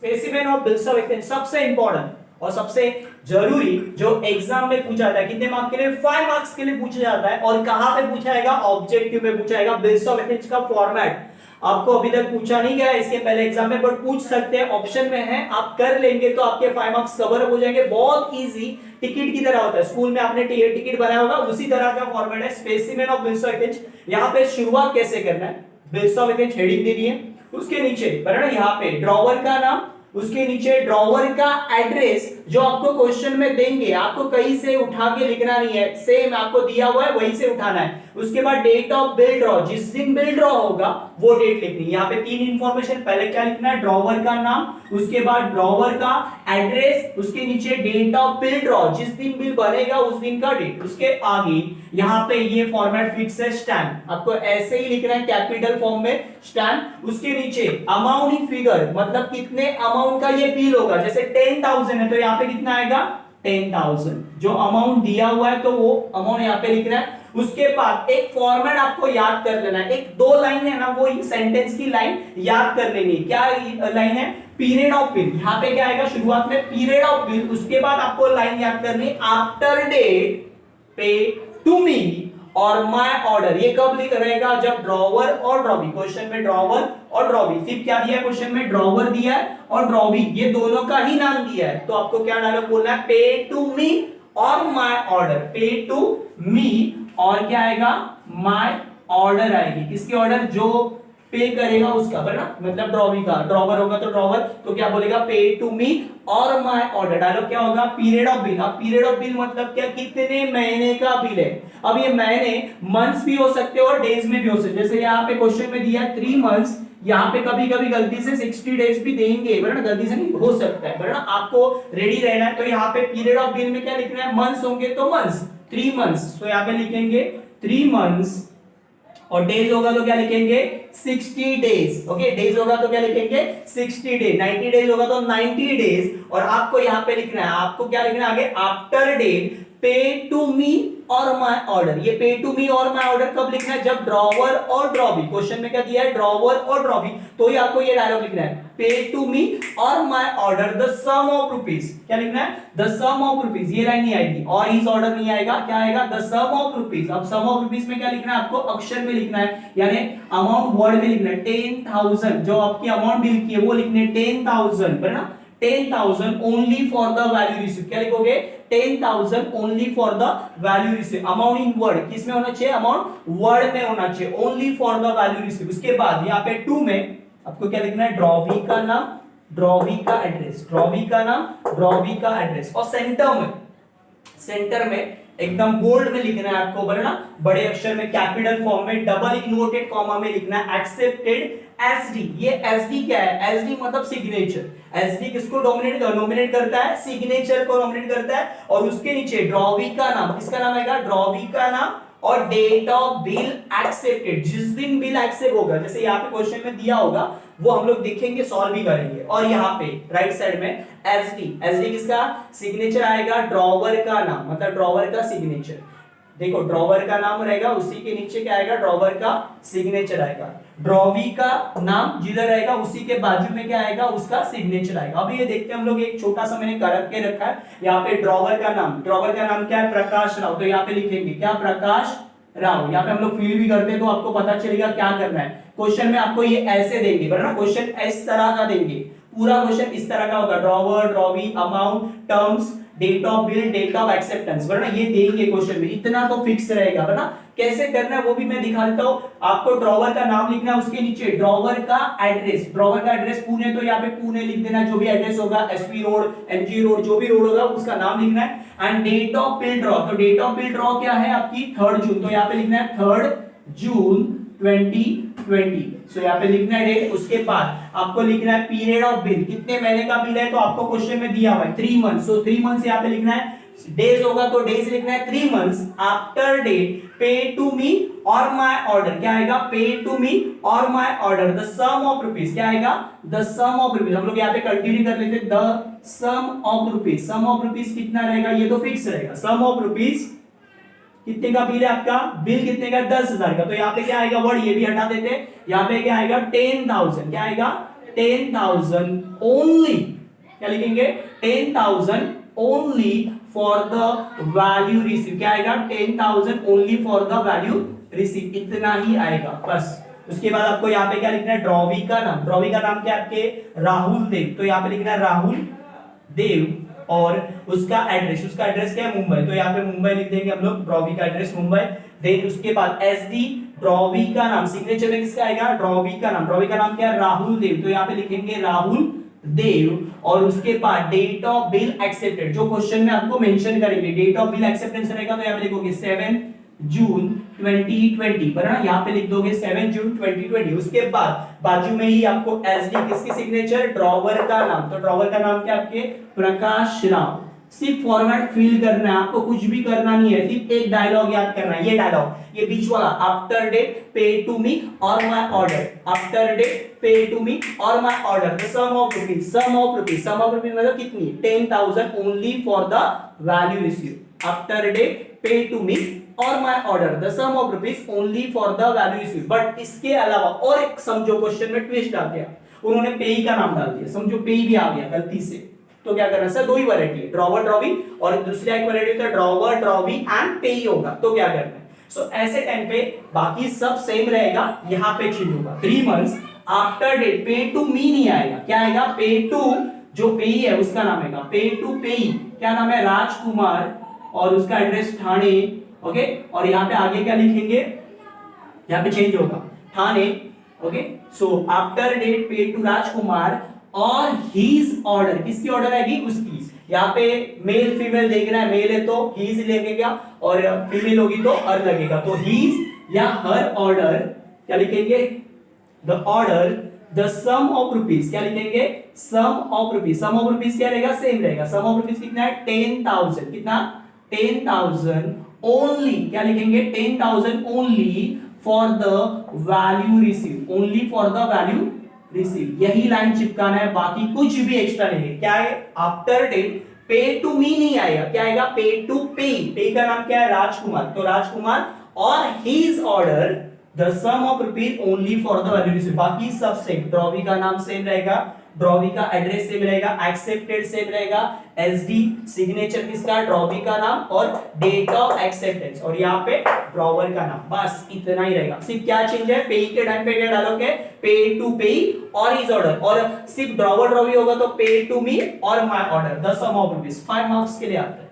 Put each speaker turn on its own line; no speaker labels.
Specimen of bills of exchange सबसे important और सबसे जरूरी जो एग्जाम में पूछा जाता है, कितने मार्क्स के लिए 5 मार्क्स के लिए पूछा जाता है। और कहां पे पूछा जाएगा? ऑब्जेक्टिव में पूछा जाएगा। बिल्स ऑफ एक्सचेंज का फॉर्मेट आपको अभी तक पूछा नहीं गया है इसके पहले एग्जाम में, बट पूछ सकते हैं, ऑप्शन में है, आप कर लेंगे तो आपके 5 मार्क्स कवर अप हो जाएंगे। बहुत इजी, टिकट की तरह होता है। स्कूल में आपने टिकट बनाया होगा, उसी तरह का फॉर्मेट है specimen of bills of exchange. यहाँ पे शुरुआत कैसे करना है? बिल्स ऑफ एक्सचेंज हेडिंग दे दी है, उसके नीचे बराबर यहाँ पे ड्रॉवर का नाम, उसके नीचे ड्रॉवर का एड्रेस जो आपको क्वेश्चन में देंगे, आपको कहीं से उठा के लिखना नहीं है, सेम आपको दिया हुआ है वहीं से उठाना है। उसके बाद डेट ऑफ बिल ड्रॉ, जिस दिन बिल ड्रॉ होगा वो डेट लिखनी है। यहाँ पे 3 इंफॉर्मेशन, पहले क्या लिखना है? ड्रॉवर का नाम, उसके बाद ड्रॉवर का एड्रेस, उसके नीचे डेट ऑफ बिल ड्रॉ, जिस दिन बिल बनेगा उस दिन का डेट। उसके आगे यहाँ पे ये फॉर्मेट फिक्स है, स्टैम्प, आपको ऐसे ही लिखना है कैपिटल फॉर्म में स्टैम्प। उसके नीचे अमाउंट इन फिगर, मतलब कितने अमाउंट का ये बिल होगा। जैसे 10,000 है तो यहाँ पे कितना आएगा? 10,000। जो अमाउंट दिया हुआ है तो वो अमाउंट यहाँ पे लिखना है। उसके बाद एक फॉर्मेट आपको याद कर लेना है, एक 2 लाइन है ना, वो सेंटेंस की लाइन याद कर लेनी है। क्या लाइन है? Period of bill. यहाँ पे क्या आएगा? शुरुआत में पीरियड ऑफ बिल, उसके बाद आपको लाइन याद करनी है after date pay to me और माय ऑर्डर। ये कब लिख रहेगा? जब ड्रॉवर और ड्रॉवी, क्वेश्चन में ड्रॉवर और ड्रॉवी, सिर्फ क्या दिया है क्वेश्चन में? ड्रॉवर दिया है और ड्रॉवी, ये दोनों का ही नाम दिया है। तो आपको क्या डायलॉग बोलना है? पे टू मी और माय ऑर्डर। पे टू मी और क्या आएगा? माय ऑर्डर आएगी। किसकी ऑर्डर? जो पे करेगा उसका, बराबर, मतलब ड्रॉवी का। ड्रॉवर होगा तो ड्रॉवर, तो क्या बोलेगा? पे टू मी और माय ऑर्डर। डायलॉग क्या होगा? Period of bill. अब पीरियड ऑफ बिल मतलब क्या? कितने महीने का बिल है। अब ये महीने मंथ्स भी हो सकते हैं और डेज में भी हो सकते हैं। जैसे यहाँ पे क्वेश्चन में दिया 3 मंथ्स, यहाँ पे कभी कभी गलती से 60 डेज भी देंगे, बराबर, गलती से नहीं, हो सकता है, बराबर। आपको रेडी रहना है। तो यहाँ पे पीरियड ऑफ बिल में क्या लिखना है? मंथ्स होंगे तो मंथ्स, 3 मंथ्स, तो यहाँ पे लिखेंगे 3 मंथ्स। और डेज होगा तो क्या लिखेंगे? 60 डेज। ओके, डेज होगा तो क्या लिखेंगे? 60 डेज। 90 डेज होगा तो 90 डेज। और आपको यहाँ पे लिखना है, आपको क्या लिखना है आगे? After date pay to me और माय ऑर्डर। ये पे टू मी और माय ऑर्डर कब लिखना है? जब ड्रॉवर और ड्रॉवी, क्वेश्चन में क्या दिया है? ड्रॉवर और ड्रॉवी, तो ही आपको ये डायलॉग लिखना है, पे टू मी और my order the sum of rupees. क्या लिखना है? The sum of rupees. ये लाइन नहीं आएगी और इस ऑर्डर नहीं आएगा, क्या आएगा? The sum of rupees. अब सम ऑफ रुपीज में क्या लिखना है? आपको अक्षर में लिखना है, यानी अमाउंट वर्ड में लिखना है। 10,000 जो आपकी अमाउंट बिल की है वो लिखने 10,000, बराबर ना? 10,000 only for the value receive. क्या लिखोगे? 10,000 only for the value receive. Amount in word किस में होना चाहिए? अमाउंट वर्ड में होना चाहिए, only for the value receive. उसके बाद यहाँ पे 2 में आपको क्या लिखना है? ड्रॉवी का नाम, ड्रॉवी का एड्रेस, ड्रॉवी का नाम, ड्रॉवी का एड्रेस। और सेंटर में एकदम बोल्ड में लिखना है आपको, बराबर ना? बड़े अक्षर में, कैपिटल फॉर्म में, डबल इन्वर्टेड कॉमा में लिखना है एक्सेप्टेड एसडी। ये एसडी क्या है? एसडी मतलब सिग्नेचर। एसडी किसको नॉमिनेट करता है? सिग्नेचर को नॉमिनेट करता है। और उसके नीचे ड्रॉवी का नाम, किसका नाम आएगा? ड्रॉवी का नाम और डेट ऑफ बिल एक्सेप्टेड, जिस दिन बिल एक्सेप्ट होगा। जैसे यहाँ पे क्वेश्चन में दिया होगा वो हम लोग देखेंगे, सॉल्व भी करेंगे। और यहाँ पे राइट साइड में एसडी, एसडी किसका सिग्नेचर आएगा? ड्रॉवर का नाम, मतलब ड्रॉवर का सिग्नेचर। देखो ड्रॉवर का नाम रहेगा, उसी के नीचे क्या आएगा? ड्रॉवर का सिग्नेचर आएगा। ड्रॉवी का नाम जिधर रहेगा उसी के बाजू में क्या आएगा? उसका सिग्नेचर आएगा। अभी ये देखते हैं हम लोग, एक छोटा सा मैंने कर के रखा है यहाँ पे ड्रॉवर का नाम। ड्रॉवर का नाम क्या है? प्रकाश राव। तो यहाँ पे लिखेंगे क्या? प्रकाश राव। यहाँ पे हम लोग फील भी करते हैं तो आपको पता चलेगा क्या करना है। क्वेश्चन में आपको ये ऐसे देंगे, बराबर ना? क्वेश्चन इस तरह का देंगे, पूरा क्वेश्चन इस तरह का होगा। Drawer, drawee, amount, terms, date of bill, date of acceptance, बराबर ना? ये देंगे क्वेश्चन में, इतना तो फिक्स रहेगा, बराबर ना? कैसे करना है वो भी मैं दिखा देता हूं आपको। ड्रॉवर का नाम लिखना है, उसके नीचे ड्रॉवर का एड्रेस। ड्रॉवर का एड्रेस पुणे, तो यहाँ पे पुणे लिख देना, जो भी एड्रेस होगा, एसपी रोड, एमजी रोड, जो भी रोड होगा उसका नाम लिखना है। And date of bill draw, तो डेट ऑफ बिल ड्रॉ क्या है आपकी? 3 जून, तो यहाँ पे लिखना है 3 जून 2020। सो यहाँ पे लिखना है डेट। उसके बाद आपको लिखना है पीरियड ऑफ बिल, कितने महीने का बिल है, तो आपको क्वेश्चन में दिया हुआ है 3 मंथ्स, सो 3 मंथ्स यहाँ पे लिखना है। डेज होगा तो डेज लिखना है 3 months after date pay to me और माय ऑर्डर। क्या आएगा? पे टू मी और my order the sum of rupees. क्या आएगा? The sum of rupees. हम लोग यहाँ पे कंटिन्यू कर लेते, the sum of rupees. Sum of rupees कितना रहेगा? ये तो फिक्स रहेगा। सम ऑफ रुपीज कितने का बिल है आपका? बिल कितने का? 10,000 का। तो यहाँ पे क्या आएगा? वर्ड ये भी हटा देते, यहाँ पे क्या आएगा? 10,000। क्या आएगा? 10,000 ओनली, क्या लिखेंगे 10,000 only for the value receive, क्या आएगा 10,000 only for the value receive, इतना ही आएगा बस। उसके बाद आपको यहाँ पे क्या लिखना है, ड्रॉवी का नाम, ड्रॉवी का नाम क्या आपके राहुल देव, तो यहाँ पे लिखना है राहुल देव और उसका एड्रेस क्या है मुंबई, तो यहाँ पे मुंबई लिख देंगे हम लोग, ड्रॉवी का एड्रेस मुंबई। देन उसके बाद एसडी ड्रॉवी का नाम, सिग्नेचर में किसका आएगा ड्रॉवी का नाम क्या है राहुल देव, तो यहाँ पे लिखेंगे राहुल देव और उसके बाद डेट ऑफ बिल एक्सेप्टेड, जो क्वेश्चन में आपको मेंशन करेंगे डेट ऑफ बिल एक्सेप्टेंस रहेगा, तो यहाँ पे लिखोगे 7 जून 2020, पर ना यहाँ पे लिख दोगे 7 जून 2020। उसके बाद बाजू में ही आपको एसडी किसकी सिग्नेचर, ड्रॉवर का नाम, तो ड्रॉवर का नाम क्या आपके प्रकाश राव। सिर्फ फॉर्मेट फिल करना है, आपको कुछ भी करना नहीं है, सिर्फ एक डायलॉग याद करना है, ये डायलॉग, ये बीच वाला, after date pay to me और my order, after date pay to me और my order the sum of rupees मतलब कितनी 10,000 only for the value receive, after date pay to me और my order the sum of rupees only for the value receive. But इसके अलावा और एक समझो question में ट्विस्ट आ गया, उन्होंने पेई का नाम डाल दिया, समझो पेई भी आ गया गलती से, तो क्या करना सर, दो ही वैरायटी है, ड्रॉवर ड्रॉवी और दूसरी एक वैरायटी होता है ड्रॉवर ड्रॉवी एंड पेई होगा, तो क्या करना है, सो ऐसे टाइम पे बाकी सब सेम रहेगा, यहाँ पे चेंज होगा 3 months after date, pay to मी नहीं आएगा, क्या आएगा पे टू, जो पेई है उसका नाम आएगा पे टू पेई, क्या नाम है राजकुमार और उसका एड्रेस ठाणे, ओके, और यहाँ पे आगे क्या लिखेंगे, यहाँ पे चेंज होगा Thane, okay, so after date pay to Rajkumar और हीज ऑर्डर, किसकी ऑर्डर आएगी उसकी, यहाँ पे मेल फीमेल देखना है, मेल है तो हीज लगेगा और फीमेल होगी तो हर लगेगा, तो हीज या हर ऑर्डर क्या लिखेंगे, the order the sum of rupees, क्या लिखेंगे सम ऑफ रुपीस क्या रहेगा सेम रहेगा, सम ऑफ रुपीस कितना है 10,000, कितना 10,000 ओनली, क्या लिखेंगे 10,000 only for the value receive, only for the value receive, यही लाइन चिपकाना है, बाकी कुछ भी एक्स्ट्रा नहीं है। क्या है आफ्टर डेट पे टू मी नहीं आएगा, क्या आएगा पे टू पे, पे का नाम क्या है राजकुमार, तो राजकुमार और his order the sum of rupees only for the value receive, बाकी सब सेम, ड्रॉवी का नाम सेम रहेगा, ड्रॉवी का एड्रेस सेम रहेगा, एक्सेप्टेड सेम रहेगा, एसडी सिग्नेचर किसका ड्रॉवी का नाम और डेट ऑफ एक्सेप्टेंस और यहाँ पे ड्रॉवर का नाम, बस इतना ही रहेगा। सिर्फ क्या चेंज है, पे के टाइम पे क्या डालोगे पे टू पे और हिज ऑर्डर, और सिर्फ ड्रॉवर ड्रॉवी होगा तो पे टू मी और my order the sum of rupees, 5 marks के लिए आता है।